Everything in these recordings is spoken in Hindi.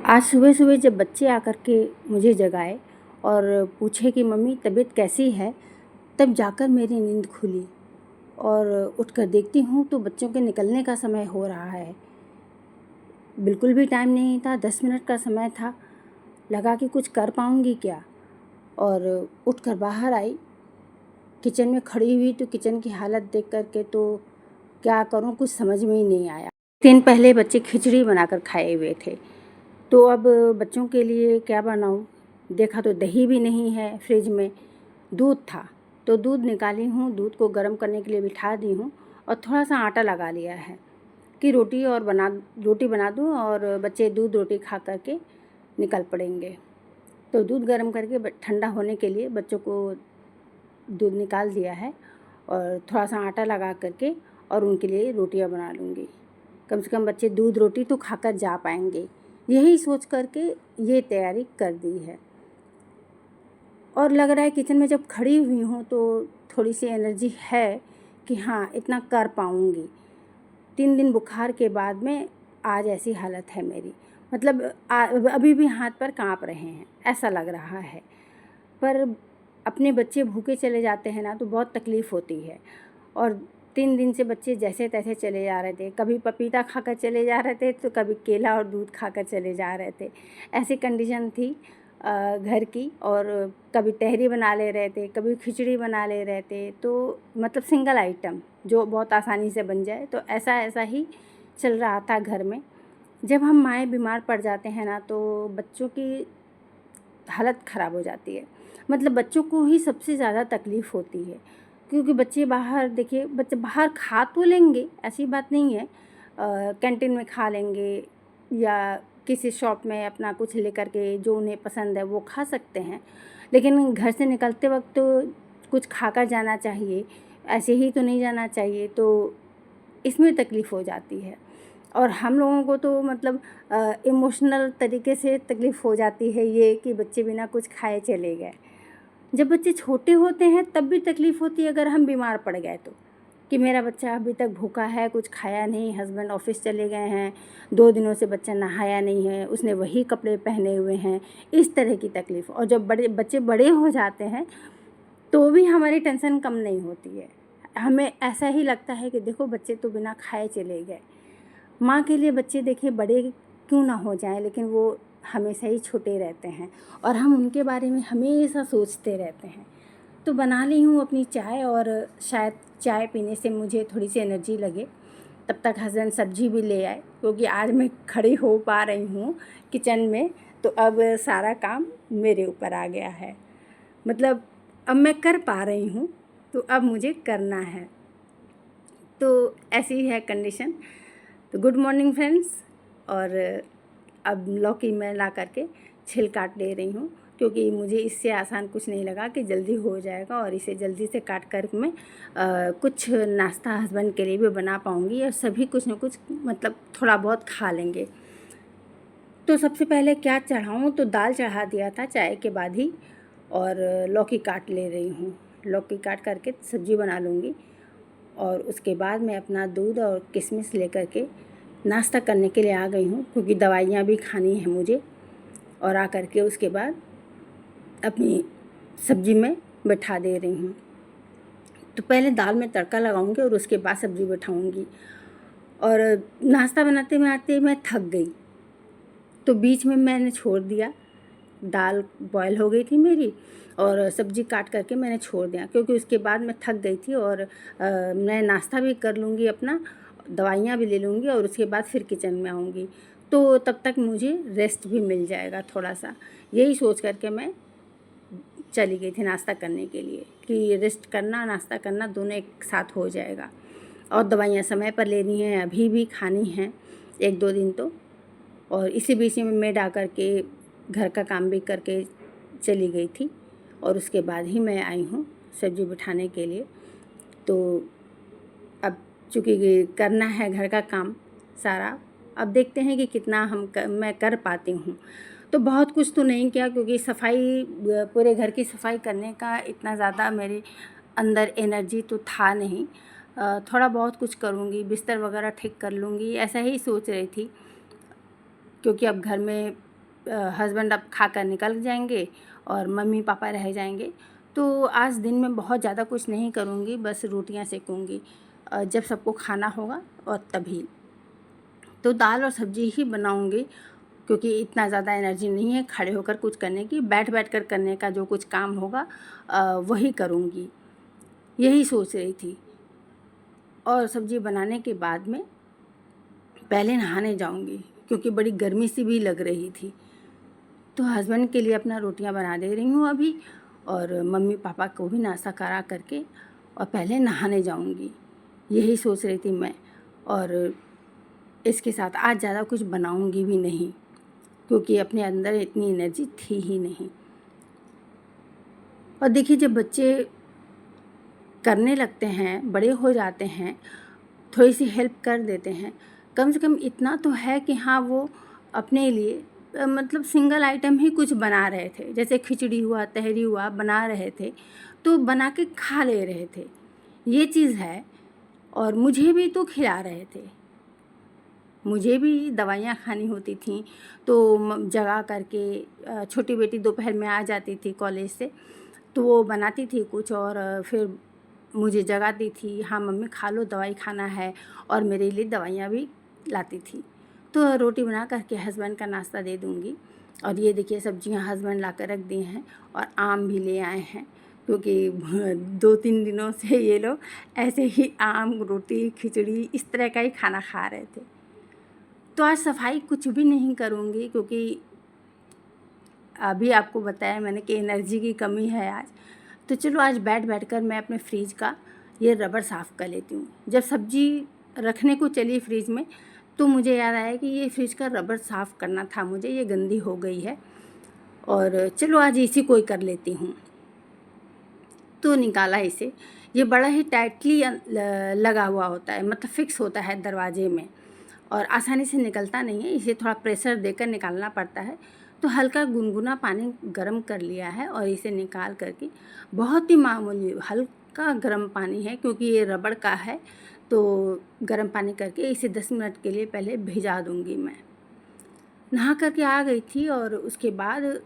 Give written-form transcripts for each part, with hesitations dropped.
आज सुबह-सुबह जब बच्चे आकर के मुझे जगाए और पूछे कि मम्मी तबीयत कैसी है, तब जाकर मेरी नींद खुली और उठकर देखती हूँ तो बच्चों के निकलने का समय हो रहा है। बिल्कुल भी टाइम नहीं था, 10 मिनट का समय था। लगा कि कुछ कर पाऊँगी क्या, और उठकर बाहर आई। किचन में खड़ी हुई तो किचन की हालत देख कर के तो क्या करूँ कुछ समझ में ही नहीं आया। दिन पहले बच्चे खिचड़ी बनाकर खाए हुए थे, तो अब बच्चों के लिए क्या बनाऊँ? देखा तो दही भी नहीं है फ्रिज में, दूध था तो दूध निकाली हूँ, दूध को गर्म करने के लिए बिठा दी हूँ और थोड़ा-सा आटा लगा लिया है कि रोटी बना दूँ और बच्चे दूध रोटी खा कर के निकल पड़ेंगे। तो दूध गर्म करके ठंडा होने के लिए बच्चों को दूध निकाल दिया है और थोड़ा-सा आटा लगा कर के और उनके लिए रोटियां बना लूँगी। कम से कम बच्चे दूध रोटी तो खाकर जा पाएंगे, यही सोच कर के ये तैयारी कर दी है। और लग रहा है किचन में जब खड़ी हुई हूँ तो थोड़ी सी एनर्जी है कि हाँ इतना कर पाऊँगी। 3 दिन बुखार के बाद में आज ऐसी हालत है मेरी, मतलब अभी भी हाथ पैर काँप रहे हैं, ऐसा लग रहा है। पर अपने बच्चे भूखे चले जाते हैं ना तो बहुत तकलीफ़ होती है। और 3 दिन से बच्चे जैसे तैसे चले जा रहे थे, कभी पपीता खाकर चले जा रहे थे तो कभी केला और दूध खाकर चले जा रहे थे। ऐसी कंडीशन थी घर की। और कभी तहरी बना ले रहे थे, कभी खिचड़ी बना ले रहे थे, तो मतलब सिंगल आइटम जो बहुत आसानी से बन जाए, तो ऐसा ही चल रहा था घर में। जब हम माएँ बीमार पड़ जाते हैं ना तो बच्चों की हालत ख़राब हो जाती है, मतलब बच्चों को ही सबसे ज़्यादा तकलीफ़ होती है। क्योंकि बच्चे बाहर, देखिए बच्चे बाहर खा तो लेंगे, ऐसी बात नहीं है, कैंटीन में खा लेंगे या किसी शॉप में अपना कुछ लेकर के जो उन्हें पसंद है वो खा सकते हैं, लेकिन घर से निकलते वक्त तो कुछ खाकर जाना चाहिए, ऐसे ही तो नहीं जाना चाहिए। तो इसमें तकलीफ़ हो जाती है। और हम लोगों को तो मतलब इमोशनल तरीके से तकलीफ़ हो जाती है ये कि बच्चे बिना कुछ खाए चले गए। जब बच्चे छोटे होते हैं तब भी तकलीफ़ होती है अगर हम बीमार पड़ गए तो, कि मेरा बच्चा अभी तक भूखा है, कुछ खाया नहीं, हस्बैंड ऑफिस चले गए हैं, 2 दिनों से बच्चा नहाया नहीं है, उसने वही कपड़े पहने हुए हैं, इस तरह की तकलीफ़। और जब बच्चे बड़े हो जाते हैं तो भी हमारी टेंशन कम नहीं होती है। हमें ऐसा ही लगता है कि देखो बच्चे तो बिना खाए चले गए। माँ के लिए बच्चे देखिए बड़े क्यों ना हो जाएं, लेकिन वो हमेशा ही छोटे रहते हैं और हम उनके बारे में हमेशा सोचते रहते हैं। तो बना ली हूँ अपनी चाय, और शायद चाय पीने से मुझे थोड़ी सी एनर्जी लगे। तब तक हस्बैंड सब्जी भी ले आए, क्योंकि आज मैं खड़ी हो पा रही हूँ किचन में, तो अब सारा काम मेरे ऊपर आ गया है। मतलब अब मैं कर पा रही हूँ तो अब मुझे करना है। तो ऐसी है कंडीशन। तो गुड मॉर्निंग फ्रेंड्स। और अब लौकी मैं ला करके छिल काट ले रही हूँ, क्योंकि मुझे इससे आसान कुछ नहीं लगा कि जल्दी हो जाएगा और इसे जल्दी से काट कर मैं कुछ नाश्ता हस्बैंड के लिए भी बना पाऊँगी और सभी कुछ न कुछ मतलब थोड़ा बहुत खा लेंगे। तो सबसे पहले क्या चढ़ाऊँ, तो दाल चढ़ा दिया था चाय के बाद ही, और लौकी काट ले रही हूँ। लौकी काट करके सब्ज़ी बना लूँगी और उसके बाद मैं अपना दूध और किशमिश लेकर के नाश्ता करने के लिए आ गई हूँ, क्योंकि दवाइयाँ भी खानी है मुझे। और आ करके उसके बाद अपनी सब्ज़ी में बैठा दे रही हूँ। तो पहले दाल में तड़का लगाऊंगी और उसके बाद सब्ज़ी बैठाऊंगी। और नाश्ता बनाते मैं थक गई, तो बीच में मैंने छोड़ दिया। दाल बॉयल हो गई थी मेरी और सब्ज़ी काट करके मैंने छोड़ दिया, क्योंकि उसके बाद मैं थक गई थी। और मैं नाश्ता भी कर लूँगी अपना, दवाइयाँ भी ले लूँगी और उसके बाद फिर किचन में आऊँगी, तो तब तक मुझे रेस्ट भी मिल जाएगा थोड़ा सा। यही सोच करके मैं चली गई थी नाश्ता करने के लिए, कि रेस्ट करना नाश्ता करना दोनों एक साथ हो जाएगा। और दवाइयाँ समय पर लेनी है, अभी भी खानी हैं 1-2 दिन तो। और इसी बीच में मेड आकर के घर का काम भी करके चली गई थी, और उसके बाद ही मैं आई हूँ सब्ज़ी बिठाने के लिए। तो अब चूँकि करना है घर का काम सारा, अब देखते हैं कि कितना मैं कर पाती हूँ। तो बहुत कुछ तो नहीं किया, क्योंकि सफाई, पूरे घर की सफाई करने का इतना ज़्यादा मेरे अंदर एनर्जी तो था नहीं। थोड़ा बहुत कुछ करूँगी, बिस्तर वगैरह ठीक कर लूँगी, ऐसा ही सोच रही थी, क्योंकि अब घर में हस्बैंड अब खाकर निकल जाएंगे और मम्मी पापा रह जाएंगे। तो आज दिन में बहुत ज़्यादा कुछ नहीं करूँगी, बस रोटियां सेकूँगी जब सबको खाना होगा और तभी। तो दाल और सब्ज़ी ही बनाऊँगी, क्योंकि इतना ज़्यादा एनर्जी नहीं है खड़े होकर कुछ करने की। बैठ बैठ कर करने का जो कुछ काम होगा वही करूँगी, यही सोच रही थी। और सब्ज़ी बनाने के बाद में पहले नहाने जाऊँगी, क्योंकि बड़ी गर्मी सी भी लग रही थी। तो हस्बैंड के लिए अपना रोटियां बना दे रही हूँ अभी, और मम्मी पापा को भी नाश्ता करा करके और पहले नहाने जाऊँगी, यही सोच रही थी मैं। और इसके साथ आज ज़्यादा कुछ बनाऊँगी भी नहीं, क्योंकि अपने अंदर इतनी एनर्जी थी ही नहीं। और देखिए, जब बच्चे करने लगते हैं, बड़े हो जाते हैं, थोड़ी सी हेल्प कर देते हैं, कम से कम इतना तो है कि हाँ वो अपने लिए मतलब सिंगल आइटम ही कुछ बना रहे थे, जैसे खिचड़ी हुआ, तहरी हुआ, बना रहे थे तो बना के खा ले रहे थे, ये चीज़ है। और मुझे भी तो खिला रहे थे, मुझे भी दवाइयाँ खानी होती थीं, तो जगा करके छोटी बेटी दोपहर में आ जाती थी कॉलेज से, तो वो बनाती थी कुछ और फिर मुझे जगाती थी, हाँ मम्मी खा लो, दवाई खाना है, और मेरे लिए दवाइयाँ भी लाती थी। तो रोटी बना करके हस्बैंड का नाश्ता दे दूँगी। और ये देखिए, सब्जियां हस्बैंड ला कर रख दी हैं, और आम भी ले आए हैं, क्योंकि 2-3 दिनों से ये लोग ऐसे ही आम, रोटी, खिचड़ी इस तरह का ही खाना खा रहे थे। तो आज सफाई कुछ भी नहीं करूँगी, क्योंकि अभी आपको बताया मैंने कि एनर्जी की कमी है आज। तो चलो आज बैठ बैठ कर मैं अपने फ्रिज का ये रबड़ साफ़ कर लेती हूँ। जब सब्ज़ी रखने को चली फ्रिज में, तो मुझे याद आया कि ये फ्रिज का रबड़ साफ़ करना था मुझे, ये गंदी हो गई है, और चलो आज इसी को ही कर लेती हूँ। तो निकाला इसे, ये बड़ा ही टाइटली लगा हुआ होता है, मतलब फिक्स होता है दरवाजे में, और आसानी से निकलता नहीं है, इसे थोड़ा प्रेशर देकर निकालना पड़ता है। तो हल्का गुनगुना पानी गरम कर लिया है और इसे निकाल करके, बहुत ही मामूली हल्का गरम पानी है, क्योंकि ये रबड़ का है, तो गरम पानी करके इसे 10 मिनट के लिए पहले भिजा दूँगी मैं। नहा करके आ गई थी, और उसके बाद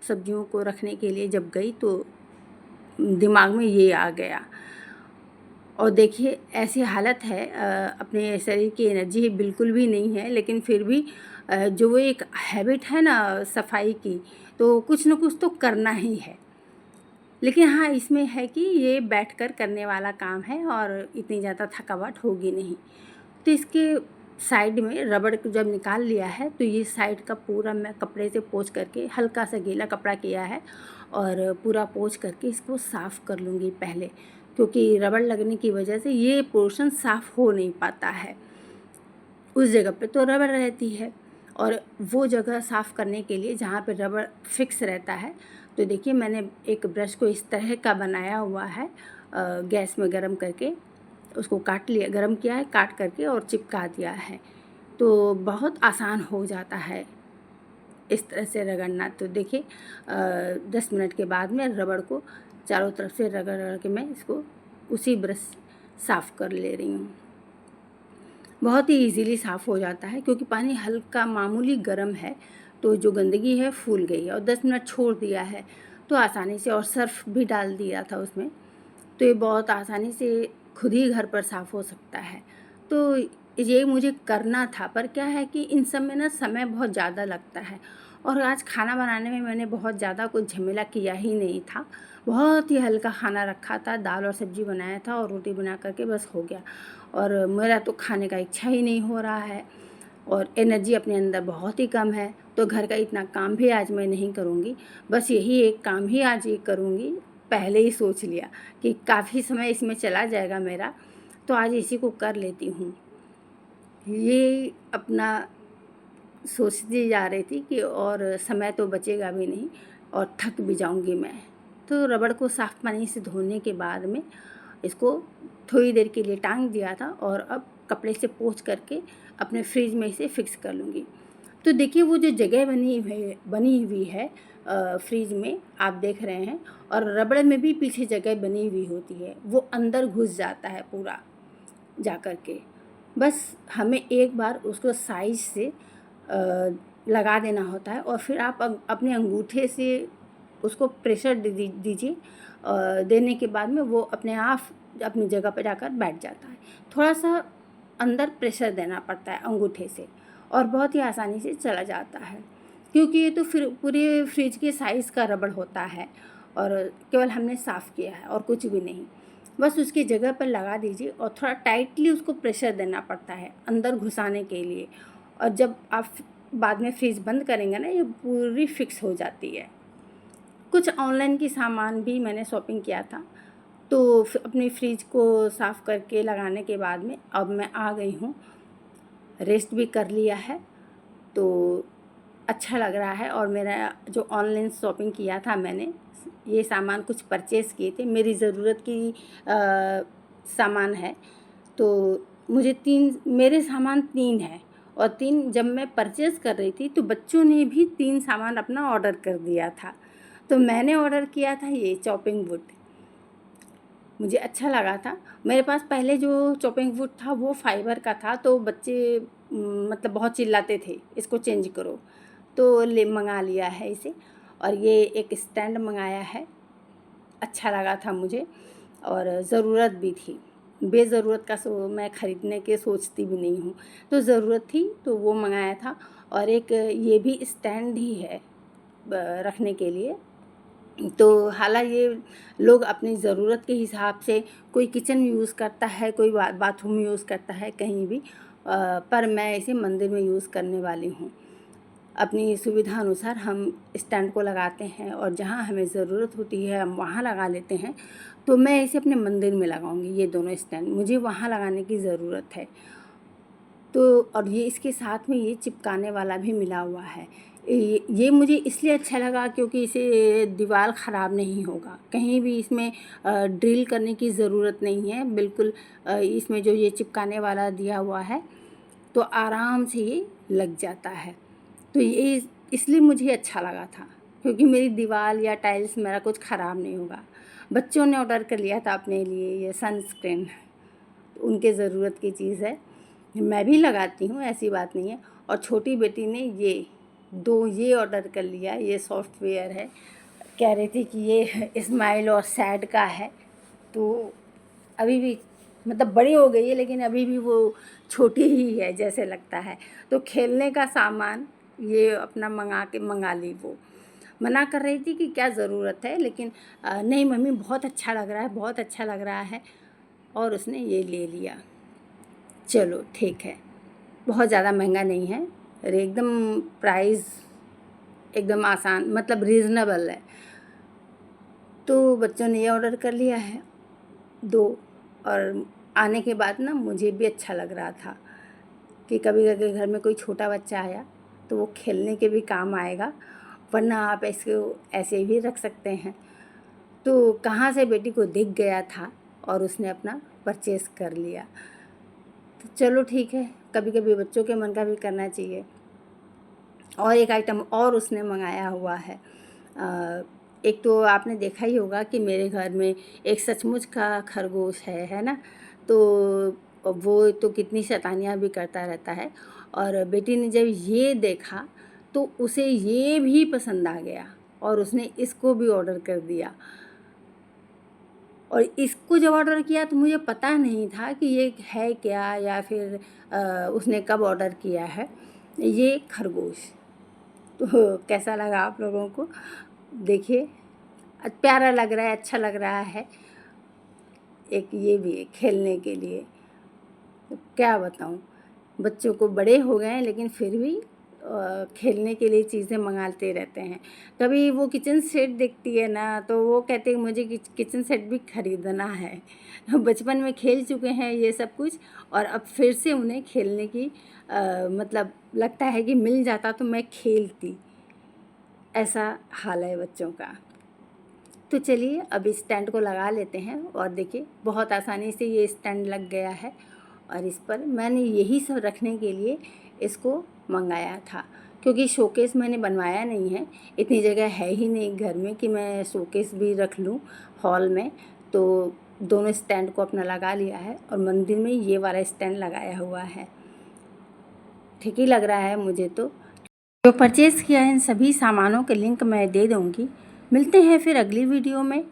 सब्जियों को रखने के लिए जब गई तो दिमाग में ये आ गया। और देखिए, ऐसी हालत है, अपने शरीर की एनर्जी बिल्कुल भी नहीं है, लेकिन फिर भी जो वो एक हैबिट है ना सफाई की, तो कुछ न कुछ तो करना ही है। लेकिन हाँ, इसमें है कि ये बैठकर करने वाला काम है और इतनी ज़्यादा थकावट होगी नहीं। तो इसके साइड में रबड़ को जब निकाल लिया है, तो ये साइड का पूरा मैं कपड़े से पोंछ करके, हल्का सा गीला कपड़ा किया है, और पूरा पोंछ करके इसको साफ़ कर लूँगी पहले, क्योंकि रबड़ लगने की वजह से ये पोर्शन साफ़ हो नहीं पाता है। उस जगह पे तो रबड़ रहती है, और वो जगह साफ़ करने के लिए जहाँ पे रबड़ फिक्स रहता है, तो देखिए मैंने एक ब्रश को इस तरह का बनाया हुआ है, गैस में गरम करके उसको काट लिया, गरम किया है, काट करके और चिपका दिया है, तो बहुत आसान हो जाता है इस तरह से रगड़ना। तो देखिए 10 मिनट के बाद में रबड़ को चारों तरफ से रगड़ रगड़ के मैं इसको उसी ब्रश साफ़ कर ले रही हूँ। बहुत ही इजीली साफ़ हो जाता है, क्योंकि पानी हल्का मामूली गर्म है, तो जो गंदगी है फूल गई है, और 10 मिनट छोड़ दिया है तो आसानी से, और सर्फ़ भी डाल दिया था उसमें, तो ये बहुत आसानी से खुद ही घर पर साफ़ हो सकता है। तो ये मुझे करना था, पर क्या है कि इन सब में ना समय बहुत ज़्यादा लगता है, और आज खाना बनाने में मैंने बहुत ज़्यादा कुछ झमेला किया ही नहीं था। बहुत ही हल्का खाना रखा था, दाल और सब्ज़ी बनाया था और रोटी बना करके बस हो गया, और मेरा तो खाने का इच्छा ही नहीं हो रहा है, और एनर्जी अपने अंदर बहुत ही कम है, तो घर का इतना काम भी आज मैं नहीं करूँगी, बस यही एक काम ही आज ये करूँगी। पहले ही सोच लिया कि काफ़ी समय इसमें चला जाएगा मेरा, तो आज इसी को कर लेती हूँ। ये अपना सोचती जा रही थी कि और समय तो बचेगा भी नहीं, और थक भी जाऊँगी मैं। तो रबड़ को साफ़ पानी से धोने के बाद में इसको थोड़ी देर के लिए टांग दिया था, और अब कपड़े से पोंछ करके अपने फ्रिज में इसे फिक्स कर लूँगी। तो देखिए, वो जो जगह बनी हुई है फ्रिज में, आप देख रहे हैं, और रबड़ में भी पीछे जगह बनी हुई होती है, वो अंदर घुस जाता है पूरा जा कर के। बस हमें एक बार उसको साइज़ से लगा देना होता है और फिर आप अपने अंगूठे से उसको प्रेशर दीजिए। देने के बाद में वो अपने आप अपनी जगह पर जाकर बैठ जाता है। थोड़ा सा अंदर प्रेशर देना पड़ता है अंगूठे से और बहुत ही आसानी से चला जाता है, क्योंकि ये तो फिर पूरे फ्रिज के साइज़ का रबड़ होता है और केवल हमने साफ़ किया है और कुछ भी नहीं। बस उसकी जगह पर लगा दीजिए और थोड़ा टाइटली उसको प्रेशर देना पड़ता है अंदर घुसाने के लिए। और जब आप बाद में फ्रिज बंद करेंगे ना, ये पूरी फिक्स हो जाती है। कुछ ऑनलाइन की सामान भी मैंने शॉपिंग किया था, तो अपनी फ्रिज को साफ़ करके लगाने के बाद में अब मैं आ गई हूँ, रेस्ट भी कर लिया है, तो अच्छा लग रहा है। और मेरा जो ऑनलाइन शॉपिंग किया था मैंने, ये सामान कुछ परचेज़ किए थे, मेरी ज़रूरत की सामान है। तो मुझे 3 मेरे सामान 3 हैं और 3 जब मैं परचेज़ कर रही थी तो बच्चों ने भी 3 सामान अपना ऑर्डर कर दिया था। तो मैंने ऑर्डर किया था ये चॉपिंग बोर्ड, मुझे अच्छा लगा था। मेरे पास पहले जो चॉपिंग बोर्ड था वो फाइबर का था, तो बच्चे मतलब बहुत चिल्लाते थे इसको चेंज करो, तो मंगा लिया है इसे। और ये एक स्टैंड मंगाया है, अच्छा लगा था मुझे और ज़रूरत भी थी। बेज़रूरत का मैं ख़रीदने के सोचती भी नहीं हूँ, तो ज़रूरत थी तो वो मंगाया था। और एक ये भी स्टैंड ही है रखने के लिए। तो हालांकि ये लोग अपनी ज़रूरत के हिसाब से, कोई किचन में यूज़ करता है, कोई बाथरूम में यूज़ करता है, कहीं भी पर मैं इसे मंदिर में यूज़ करने वाली हूँ। अपनी सुविधा अनुसार हम स्टैंड को लगाते हैं और जहाँ हमें ज़रूरत होती है हम वहाँ लगा लेते हैं। तो मैं इसे अपने मंदिर में लगाऊंगी, ये दोनों स्टैंड मुझे वहाँ लगाने की ज़रूरत है। तो और ये इसके साथ में ये चिपकाने वाला भी मिला हुआ है। ये मुझे इसलिए अच्छा लगा क्योंकि इसे दीवार ख़राब नहीं होगा, कहीं भी इसमें ड्रिल करने की ज़रूरत नहीं है। बिल्कुल इसमें जो ये चिपकाने वाला दिया हुआ है तो आराम से ये लग जाता है। तो ये इसलिए मुझे अच्छा लगा था, क्योंकि मेरी दीवार या टाइल्स मेरा कुछ ख़राब नहीं होगा। बच्चों ने ऑर्डर कर लिया था अपने लिए ये सनस्क्रीन, उनके ज़रूरत की चीज़ है, मैं भी लगाती हूँ, ऐसी बात नहीं है। और छोटी बेटी ने ये ऑर्डर कर लिया, ये सॉफ्टवेयर है, कह रही थी कि ये स्माइल और सैड का है। तो अभी भी मतलब बड़ी हो गई है लेकिन अभी भी वो छोटी ही है जैसे लगता है। तो खेलने का सामान ये अपना मंगा ली। वो मना कर रही थी कि क्या ज़रूरत है, लेकिन नहीं मम्मी बहुत अच्छा लग रहा है, बहुत अच्छा लग रहा है, और उसने ये ले लिया। चलो ठीक है, बहुत ज़्यादा महंगा नहीं है और एकदम प्राइस एकदम आसान, मतलब रीज़नेबल है। तो बच्चों ने ये ऑर्डर कर लिया है 2। और आने के बाद ना मुझे भी अच्छा लग रहा था कि कभी कभी घर में कोई छोटा बच्चा आया तो वो खेलने के भी काम आएगा, वरना आप इसको ऐसे भी रख सकते हैं। तो कहाँ से बेटी को दिख गया था और उसने अपना परचेज़ कर लिया। तो चलो ठीक है, कभी कभी बच्चों के मन का भी करना चाहिए। और एक आइटम और उसने मंगाया हुआ है। एक तो आपने देखा ही होगा कि मेरे घर में एक सचमुच का खरगोश है ना। तो वो तो कितनी शैतानियाँ भी करता रहता है, और बेटी ने जब ये देखा तो उसे ये भी पसंद आ गया और उसने इसको भी ऑर्डर कर दिया। और इसको जब ऑर्डर किया तो मुझे पता नहीं था कि ये है क्या, या फिर उसने कब ऑर्डर किया है ये खरगोश। तो कैसा लगा आप लोगों को? देखिए, प्यारा लग रहा है, अच्छा लग रहा है। एक ये भी है खेलने के लिए। तो क्या बताऊँ, बच्चों को बड़े हो गए हैं लेकिन फिर भी खेलने के लिए चीज़ें मंगाते रहते हैं। कभी वो किचन सेट देखती है ना तो वो कहते हैं मुझे किचन सेट भी खरीदना है। बचपन में खेल चुके हैं ये सब कुछ, और अब फिर से उन्हें खेलने की मतलब लगता है कि मिल जाता तो मैं खेलती, ऐसा हाल है बच्चों का। तो चलिए अब इस स्टैंड को लगा लेते हैं, और देखिए बहुत आसानी से ये स्टैंड लग गया है। और इस पर मैंने यही सब रखने के लिए इसको मंगाया था, क्योंकि शोकेस मैंने बनवाया नहीं है, इतनी जगह है ही नहीं घर में कि मैं शोकेस भी रख लूँ हॉल में। तो दोनों स्टैंड को अपना लगा लिया है और मंदिर में ये वाला स्टैंड लगाया हुआ है। ठीक ही लग रहा है मुझे तो। जो परचेज़ किया है इन सभी सामानों के लिंक मैं दे दूँगी। मिलते हैं फिर अगली वीडियो में।